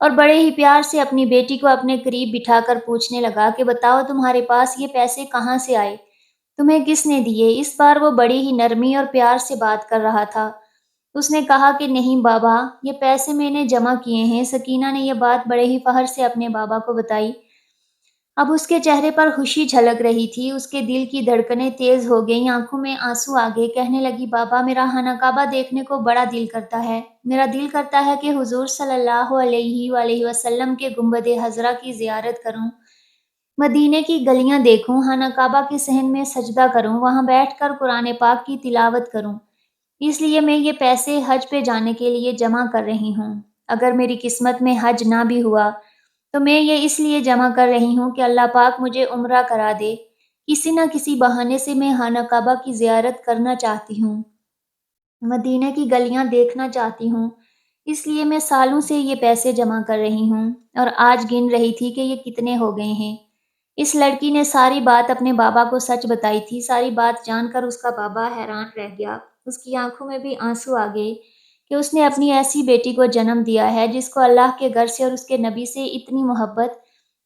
اور بڑے ہی پیار سے اپنی بیٹی کو اپنے قریب بٹھا کر پوچھنے لگا کہ بتاؤ تمہارے پاس یہ پیسے کہاں سے آئے؟ تمہیں کس نے دیے؟ اس بار وہ بڑی ہی نرمی اور پیار سے بات کر رہا تھا۔ اس نے کہا کہ نہیں بابا، یہ پیسے میں نے جمع کیے ہیں۔ سکینہ نے یہ بات بڑے ہی فخر سے اپنے بابا کو بتائی۔ اب اس کے چہرے پر خوشی جھلک رہی تھی، اس کے دل کی دھڑکنیں تیز ہو گئیں، آنکھوں میں آنسو آ گئے، کہنے لگی بابا میرا خانہ کعبہ دیکھنے کو بڑا دل کرتا ہے۔ میرا دل کرتا ہے کہ حضور صلی اللہ علیہ وآلہ وسلم کے گنبد خضرا کی زیارت کروں، مدینے کی گلیاں دیکھوں، خانہ کعبہ کے صحن میں سجدہ کروں، وہاں بیٹھ کر قرآن پاک کی تلاوت کروں۔ اس لیے میں یہ پیسے حج پہ جانے کے لیے جمع کر رہی ہوں۔ اگر میری قسمت میں حج نہ بھی ہوا تو میں یہ اس لیے جمع کر رہی ہوں کہ اللہ پاک مجھے عمرہ کرا دے۔ کسی نہ کسی بہانے سے میں خانہ کعبہ کی زیارت کرنا چاہتی ہوں، مدینہ کی گلیاں دیکھنا چاہتی ہوں۔ اس لیے میں سالوں سے یہ پیسے جمع کر رہی ہوں اور آج گن رہی تھی کہ یہ کتنے ہو گئے ہیں۔ اس لڑکی نے ساری بات اپنے بابا کو سچ بتائی تھی۔ ساری بات جان کر اس کا بابا حیران رہ گیا، اس کی آنکھوں میں بھی آنسو آ گئے کہ اس نے اپنی ایسی بیٹی کو جنم دیا ہے جس کو اللہ کے گھر سے اور اس کے نبی سے اتنی محبت،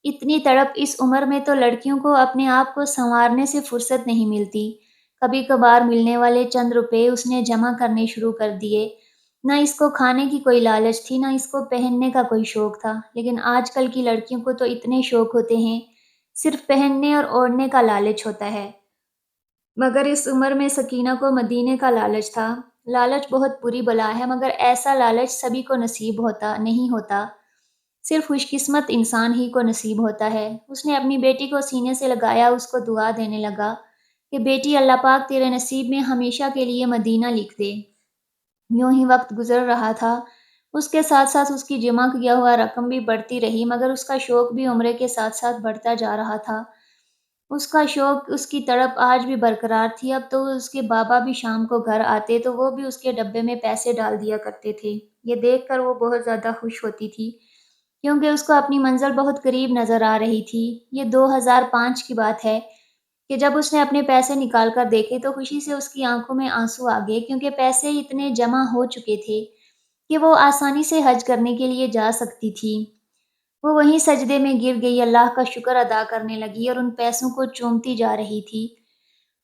اتنی تڑپ۔ اس عمر میں تو لڑکیوں کو اپنے آپ کو سنوارنے سے فرصت نہیں ملتی۔ کبھی کبھار ملنے والے چند روپے اس نے جمع کرنے شروع کر دیے۔ نہ اس کو کھانے کی کوئی لالچ تھی، نہ اس کو پہننے کا کوئی شوق تھا، لیکن آج کل کی لڑکیوں کو تو اتنے شوق ہوتے ہیں، صرف پہننے اور اوڑھنے کا لالچ ہوتا ہے۔ مگر اس عمر میں سکینہ کو مدینے کا لالچ تھا۔ لالچ بہت بری بلا ہے، مگر ایسا لالچ سبھی کو نصیب ہوتا نہیں ہوتا، صرف خوش قسمت انسان ہی کو نصیب ہوتا ہے۔ اس نے اپنی بیٹی کو سینے سے لگایا، اس کو دعا دینے لگا کہ بیٹی اللہ پاک تیرے نصیب میں ہمیشہ کے لیے مدینہ لکھ دے۔ یوں ہی وقت گزر رہا تھا، اس کے ساتھ ساتھ اس کی جمع کیا ہوا رقم بھی بڑھتی رہی، مگر اس کا شوق بھی عمرے کے ساتھ ساتھ بڑھتا جا رہا تھا۔ اس کا شوق، اس کی تڑپ آج بھی برقرار تھی۔ اب تو اس کے بابا بھی شام کو گھر آتے تو وہ بھی اس کے ڈبے میں پیسے ڈال دیا کرتے تھے۔ یہ دیکھ کر وہ بہت زیادہ خوش ہوتی تھی، کیونکہ اس کو اپنی منزل بہت قریب نظر آ رہی تھی۔ یہ 2005 کی بات ہے کہ جب اس نے اپنے پیسے نکال کر دیکھے تو خوشی سے اس کی آنکھوں میں آنسو آ گئے، کیونکہ پیسے اتنے جمع ہو چکے تھے کہ وہ آسانی سے حج کرنے کے لیے جا سکتی تھی۔ وہ وہیں سجدے میں گر گئی، اللہ کا شکر ادا کرنے لگی اور ان پیسوں کو چومتی جا رہی تھی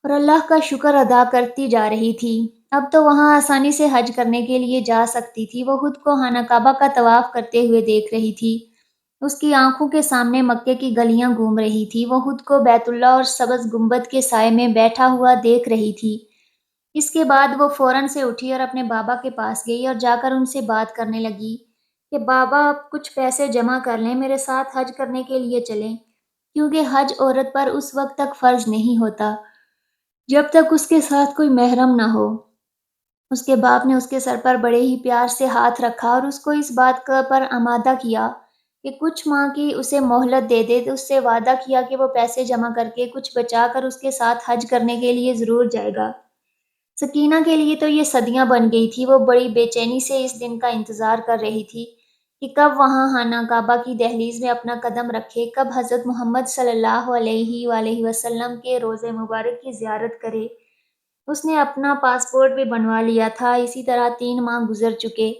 اور اللہ کا شکر ادا کرتی جا رہی تھی۔ اب تو وہاں آسانی سے حج کرنے کے لیے جا سکتی تھی۔ وہ خود کو خانہ کعبہ کا طواف کرتے ہوئے دیکھ رہی تھی، اس کی آنکھوں کے سامنے مکے کی گلیاں گھوم رہی تھی۔ وہ خود کو بیت اللہ اور سبز گنبد کے سائے میں بیٹھا ہوا دیکھ رہی تھی۔ اس کے بعد وہ فوراً سے اٹھی اور اپنے بابا کے پاس گئی اور جا کر ان سے بات کرنے لگی کہ بابا اب کچھ پیسے جمع کر لیں، میرے ساتھ حج کرنے کے لیے چلیں، کیونکہ حج عورت پر اس وقت تک فرض نہیں ہوتا جب تک اس کے ساتھ کوئی محرم نہ ہو۔ اس کے باپ نے اس کے سر پر بڑے ہی پیار سے ہاتھ رکھا اور اس کو اس بات پر آمادہ کیا کہ کچھ ماہ کی اسے مہلت دے دے، تو اس سے وعدہ کیا کہ وہ پیسے جمع کر کے کچھ بچا کر اس کے ساتھ حج کرنے کے لیے ضرور جائے گا۔ سکینہ کے لیے تو یہ صدیاں بن گئی تھی، وہ بڑی بے چینی سے اس دن کا انتظار کر رہی تھی کہ کب وہاں خانہ کعبہ کی دہلیز میں اپنا قدم رکھے، کب حضرت محمد صلی اللہ علیہ وآلہ وسلم کے روضہ مبارک کی زیارت کرے۔ اس نے اپنا پاسپورٹ بھی بنوا لیا تھا۔ اسی طرح 3 ماہ گزر چکے،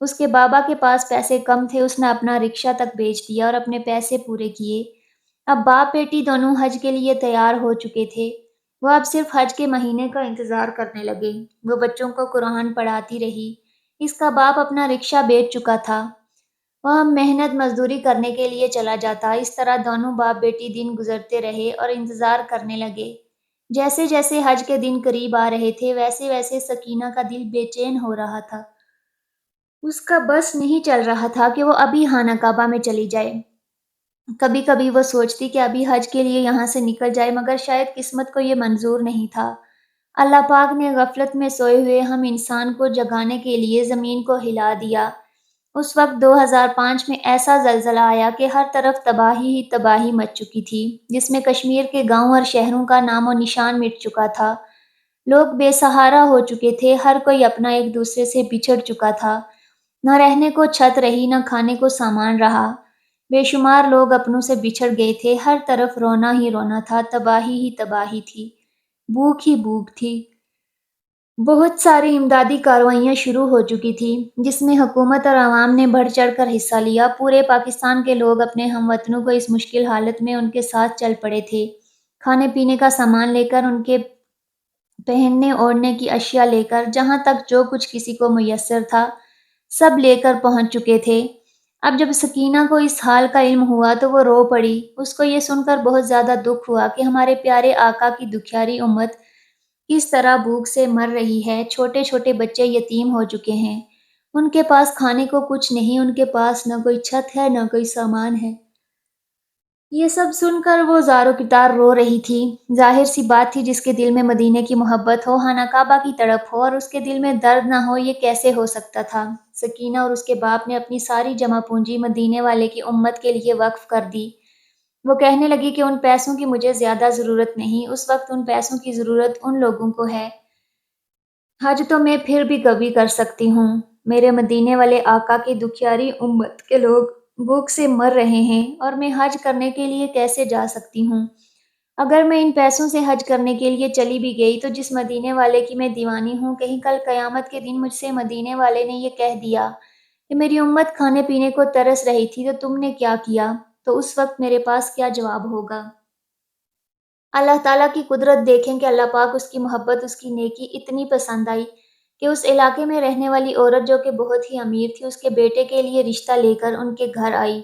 اس کے بابا کے پاس پیسے کم تھے، اس نے اپنا رکشہ تک بیچ دیا اور اپنے پیسے پورے کیے۔ اب باپ بیٹی دونوں حج کے لیے تیار ہو چکے تھے، وہ اب صرف حج کے مہینے کا انتظار کرنے لگے۔ وہ بچوں کو قرآن پڑھاتی رہی، اس کا باپ اپنا رکشہ بیچ چکا تھا، وہ محنت مزدوری کرنے کے لیے چلا جاتا۔ اس طرح دونوں باپ بیٹی دن گزرتے رہے اور انتظار کرنے لگے۔ جیسے جیسے حج کے دن قریب آ رہے تھے، ویسے ویسے سکینہ کا دل بے چین ہو رہا تھا۔ اس کا بس نہیں چل رہا تھا کہ وہ ابھی خانہ کعبہ میں چلی جائے۔ کبھی کبھی وہ سوچتی کہ ابھی حج کے لیے یہاں سے نکل جائے، مگر شاید قسمت کو یہ منظور نہیں تھا۔ اللہ پاک نے غفلت میں سوئے ہوئے ہم انسان کو جگانے کے لیے زمین کو ہلا دیا۔ اس وقت 2005 میں ایسا زلزلہ آیا کہ ہر طرف تباہی ہی تباہی مچ چکی تھی، جس میں کشمیر کے گاؤں اور شہروں کا نام و نشان مٹ چکا تھا۔ لوگ بے سہارا ہو چکے تھے، ہر کوئی اپنا ایک دوسرے سے بچھڑ چکا تھا، نہ رہنے کو چھت رہی، نہ کھانے کو سامان رہا۔ بے شمار لوگ اپنوں سے بچھڑ گئے تھے، ہر طرف رونا ہی رونا تھا، تباہی ہی تباہی تھی، بھوک ہی بھوک تھی۔ بہت ساری امدادی کارروائیاں شروع ہو چکی تھیں، جس میں حکومت اور عوام نے بڑھ چڑھ کر حصہ لیا۔ پورے پاکستان کے لوگ اپنے ہم وطنوں کو اس مشکل حالت میں ان کے ساتھ چل پڑے تھے۔ کھانے پینے کا سامان لے کر، ان کے پہننے اوڑھنے کی اشیاء لے کر، جہاں تک جو کچھ کسی کو میسر تھا، سب لے کر پہنچ چکے تھے۔ اب جب سکینہ کو اس حال کا علم ہوا تو وہ رو پڑی۔ اس کو یہ سن کر بہت زیادہ دکھ ہوا کہ ہمارے پیارے آقا کی دکھیاری امت کس طرح بھوک سے مر رہی ہے۔ چھوٹے چھوٹے بچے یتیم ہو چکے ہیں، ان کے پاس کھانے کو کچھ نہیں، ان کے پاس نہ کوئی چھت ہے نہ کوئی سامان ہے۔ یہ سب سن کر وہ زاروں کی طرح رو رہی تھی۔ ظاہر سی بات تھی، جس کے دل میں مدینے کی محبت ہو، خانہ کعبہ کی تڑپ ہو، اور اس کے دل میں درد نہ ہو، یہ کیسے ہو سکتا تھا؟ سکینہ اور اس کے باپ نے اپنی ساری جمع پونجی مدینے والے کی امت کے لیے وقف کر دی۔ وہ کہنے لگی کہ ان پیسوں کی مجھے زیادہ ضرورت نہیں، اس وقت ان پیسوں کی ضرورت ان لوگوں کو ہے۔ حج تو میں پھر بھی کبھی کر سکتی ہوں۔ میرے مدینے والے آقا کی دکھیاری امت کے لوگ بھوک سے مر رہے ہیں، اور میں حج کرنے کے لیے کیسے جا سکتی ہوں؟ اگر میں ان پیسوں سے حج کرنے کے لیے چلی بھی گئی تو جس مدینے والے کی میں دیوانی ہوں، کہیں کل قیامت کے دن مجھ سے مدینے والے نے یہ کہہ دیا کہ میری امت کھانے پینے کو ترس رہی تھی تو تم نے کیا کیا، تو اس وقت میرے پاس کیا جواب ہوگا؟ اللہ تعالیٰ کی قدرت دیکھیں کہ اللہ پاک اس کی محبت، اس کی نیکی اتنی پسند آئی کہ اس علاقے میں رہنے والی عورت جو کہ بہت ہی امیر تھی، اس کے بیٹے کے لیے رشتہ لے کر ان کے گھر آئی۔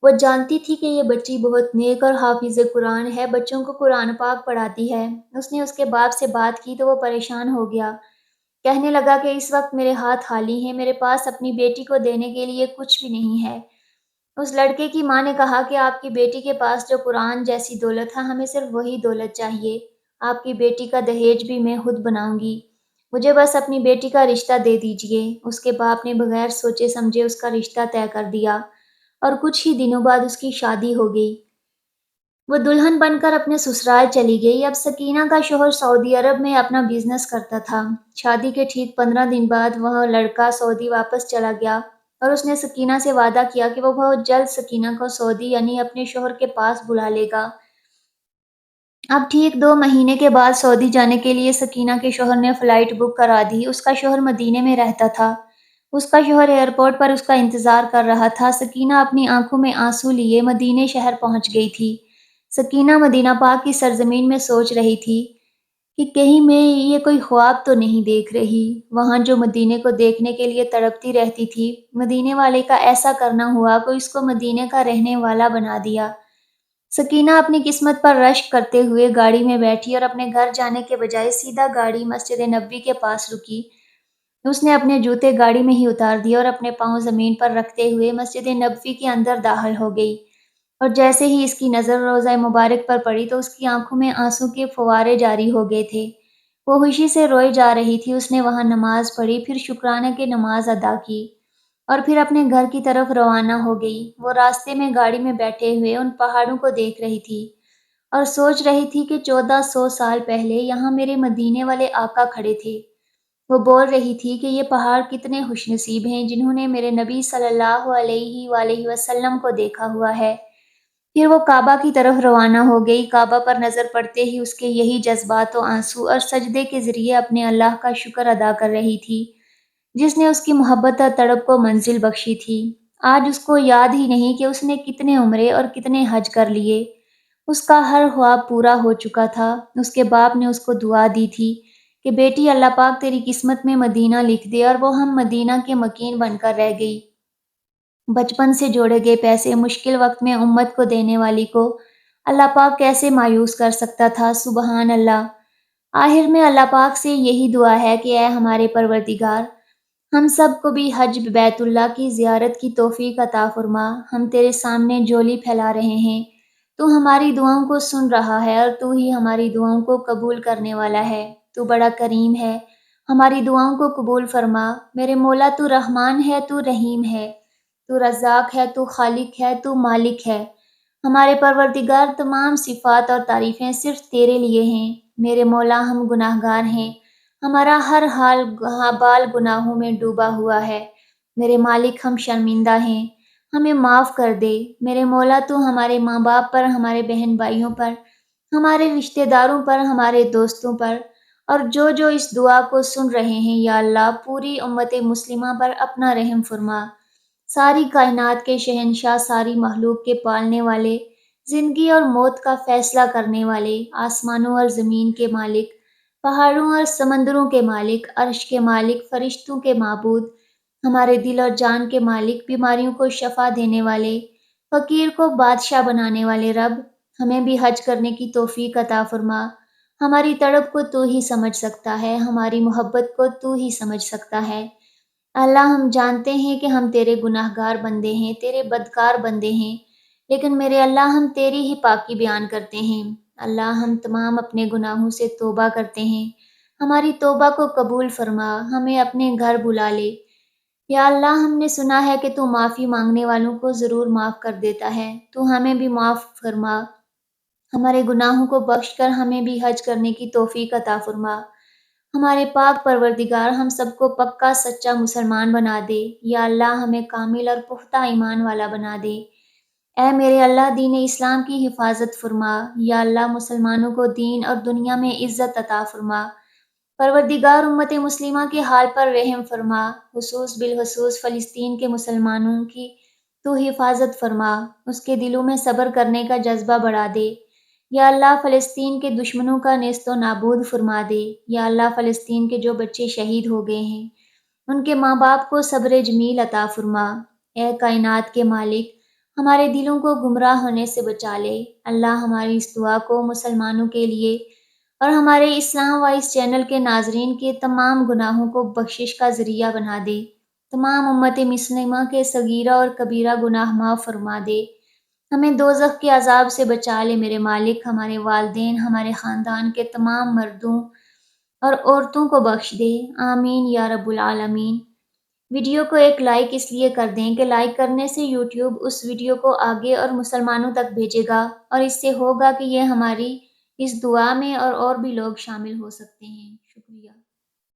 وہ جانتی تھی کہ یہ بچی بہت نیک اور حافظ قرآن ہے، بچوں کو قرآن پاک پڑھاتی ہے۔ اس نے اس کے باپ سے بات کی تو وہ پریشان ہو گیا، کہنے لگا کہ اس وقت میرے ہاتھ خالی ہیں، میرے پاس اپنی بیٹی کو دینے کے لیے کچھ بھی نہیں ہے۔ اس لڑکے کی ماں نے کہا کہ آپ کی بیٹی کے پاس جو قرآن جیسی دولت ہے، ہمیں صرف وہی دولت چاہیے۔ آپ کی بیٹی کا دہیج بھی میں خود بناؤں گی، مجھے بس اپنی بیٹی کا رشتہ دے دیجئے۔ اس کے باپ نے بغیر سوچے سمجھے اس کا رشتہ طے کر دیا، اور کچھ ہی دنوں بعد اس کی شادی ہو گئی۔ وہ دلہن بن کر اپنے سسرال چلی گئی۔ اب سکینہ کا شوہر سعودی عرب میں اپنا بزنس کرتا تھا۔ شادی کے ٹھیک 15 دن بعد وہ لڑکا سعودی واپس چلا گیا، اور اس نے سکینہ سے وعدہ کیا کہ وہ بہت جلد سکینہ کو سعودی یعنی اپنے شوہر کے پاس بلا لے گا۔ اب ٹھیک 2 مہینے کے بعد سعودی جانے کے لیے سکینہ کے شوہر نے فلائٹ بک کرا دی۔ اس کا شوہر مدینے میں رہتا تھا۔ اس کا شوہر ایئرپورٹ پر اس کا انتظار کر رہا تھا۔ سکینہ اپنی آنکھوں میں آنسو لیے مدینے شہر پہنچ گئی تھی۔ سکینہ مدینہ پاک کی سرزمین میں سوچ رہی تھی کہ کہیں میں یہ کوئی خواب تو نہیں دیکھ رہی۔ وہاں جو مدینے کو دیکھنے کے لیے تڑپتی رہتی تھی، مدینے والے کا ایسا کرنا ہوا کہ اس کو مدینے کا رہنے والا بنا دیا۔ سکینہ اپنی قسمت پر رشک کرتے ہوئے گاڑی میں بیٹھی اور اپنے گھر جانے کے بجائے سیدھا گاڑی مسجد نبوی کے پاس رکی۔ اس نے اپنے جوتے گاڑی میں ہی اتار دیے اور اپنے پاؤں زمین پر رکھتے ہوئے مسجد نبوی کے اندر داخل ہو گئی، اور جیسے ہی اس کی نظر روضہ مبارک پر پڑی تو اس کی آنکھوں میں آنسوں کے فوارے جاری ہو گئے تھے۔ وہ خوشی سے روئے جا رہی تھی۔ اس نے وہاں نماز پڑھی، پھر شکرانے کی نماز ادا کی، اور پھر اپنے گھر کی طرف روانہ ہو گئی۔ وہ راستے میں گاڑی میں بیٹھے ہوئے ان پہاڑوں کو دیکھ رہی تھی اور سوچ رہی تھی کہ 1400 سال پہلے یہاں میرے مدینے والے آقا کھڑے تھے۔ وہ بول رہی تھی کہ یہ پہاڑ کتنے خوش نصیب ہیں جنہوں نے میرے نبی صلی اللہ علیہ وآلہ وسلم کو دیکھا ہوا ہے۔ پھر وہ کعبہ کی طرف روانہ ہو گئی۔ کعبہ پر نظر پڑتے ہی اس کے یہی جذبات و آنسو اور سجدے کے ذریعے اپنے اللہ کا شکر ادا کر رہی تھی، جس نے اس کی محبت اور تڑپ کو منزل بخشی تھی۔ آج اس کو یاد ہی نہیں کہ اس نے کتنے عمرے اور کتنے حج کر لیے۔ اس کا ہر خواب پورا ہو چکا تھا۔ اس کے باپ نے اس کو دعا دی تھی کہ بیٹی، اللہ پاک تیری قسمت میں مدینہ لکھ دے، اور وہ ہم مدینہ کے مکین بن کر رہ گئی۔ بچپن سے جوڑے گئے پیسے مشکل وقت میں امت کو دینے والی کو اللہ پاک کیسے مایوس کر سکتا تھا؟ سبحان اللہ۔ آخر میں اللہ پاک سے یہی دعا ہے کہ اے ہمارے پروردگار، ہم سب کو بھی حج بیت اللہ کی زیارت کی توفیق عطا فرما۔ ہم تیرے سامنے جولی پھیلا رہے ہیں، تو ہماری دعاؤں کو سن رہا ہے، اور تو ہی ہماری دعاؤں کو قبول کرنے والا ہے۔ تو بڑا کریم ہے، ہماری دعاؤں کو قبول فرما۔ میرے مولا، تو رحمان ہے، تو رحیم ہے، تو رزاق ہے، تو خالق ہے، تو مالک ہے۔ ہمارے پروردگار، تمام صفات اور تعریفیں صرف تیرے لیے ہیں۔ میرے مولا، ہم گناہ گار ہیں، ہمارا ہر حال بال گناہوں میں ڈوبا ہوا ہے۔ میرے مالک، ہم شرمندہ ہیں، ہمیں معاف کر دے۔ میرے مولا، تو ہمارے ماں باپ پر، ہمارے بہن بھائیوں پر، ہمارے رشتہ داروں پر، ہمارے دوستوں پر اور جو اس دعا کو سن رہے ہیں یا اللہ پوری امت مسلمہ پر اپنا رحم فرما۔ ساری کائنات کے شہنشاہ، ساری مخلوق کے پالنے والے، زندگی اور موت کا فیصلہ کرنے والے، آسمانوں اور زمین کے مالک، پہاڑوں اور سمندروں کے مالک، عرش کے مالک، فرشتوں کے معبود، ہمارے دل اور جان کے مالک، بیماریوں کو شفا دینے والے، فقیر کو بادشاہ بنانے والے رب، ہمیں بھی حج کرنے کی توفیق عطا فرما۔ ہماری تڑپ کو تو ہی سمجھ سکتا ہے، ہماری محبت کو تو ہی سمجھ سکتا ہے۔ اللہ ہم جانتے ہیں کہ ہم تیرے گناہ گار بندے ہیں، تیرے بدکار بندے ہیں، لیکن میرے اللہ ہم تیری ہی پاکی بیان کرتے ہیں۔ اللہ ہم تمام اپنے گناہوں سے توبہ کرتے ہیں، ہماری توبہ کو قبول فرما، ہمیں اپنے گھر بلا لے۔ یا اللہ ہم نے سنا ہے کہ تو معافی مانگنے والوں کو ضرور معاف کر دیتا ہے، تو ہمیں بھی معاف فرما، ہمارے گناہوں کو بخش کر ہمیں بھی حج کرنے کی توفیق عطا فرما۔ ہمارے پاک پروردگار ہم سب کو پکا سچا مسلمان بنا دے، یا اللہ ہمیں کامل اور پختہ ایمان والا بنا دے۔ اے میرے اللہ دین اسلام کی حفاظت فرما، یا اللہ مسلمانوں کو دین اور دنیا میں عزت عطا فرما۔ پروردگار امت مسلمہ کے حال پر رحم فرما، بالخصوص فلسطین کے مسلمانوں کی تو حفاظت فرما، اس کے دلوں میں صبر کرنے کا جذبہ بڑھا دے۔ یا اللہ فلسطین کے دشمنوں کا نیست و نابود فرما دے۔ یا اللہ فلسطین کے جو بچے شہید ہو گئے ہیں ان کے ماں باپ کو صبر جمیل عطا فرما۔ اے کائنات کے مالک ہمارے دلوں کو گمراہ ہونے سے بچا لے۔ اللہ ہماری اس دعا کو مسلمانوں کے لیے اور ہمارے اسلام وائس چینل کے ناظرین کے تمام گناہوں کو بخشش کا ذریعہ بنا دے۔ تمام امت مسلمہ کے صغیرہ اور کبیرہ گناہ معاف فرما دے۔ ہمیں دوزخ کے عذاب سے بچا لے میرے مالک، ہمارے والدین، ہمارے خاندان کے تمام مردوں اور عورتوں کو بخش دے۔ آمین یا رب العالمین۔ ویڈیو کو ایک لائک اس لیے کر دیں کہ لائک کرنے سے یوٹیوب اس ویڈیو کو آگے اور مسلمانوں تک بھیجے گا، اور اس سے ہوگا کہ یہ ہماری اس دعا میں اور بھی لوگ شامل ہو سکتے ہیں۔ شکریہ۔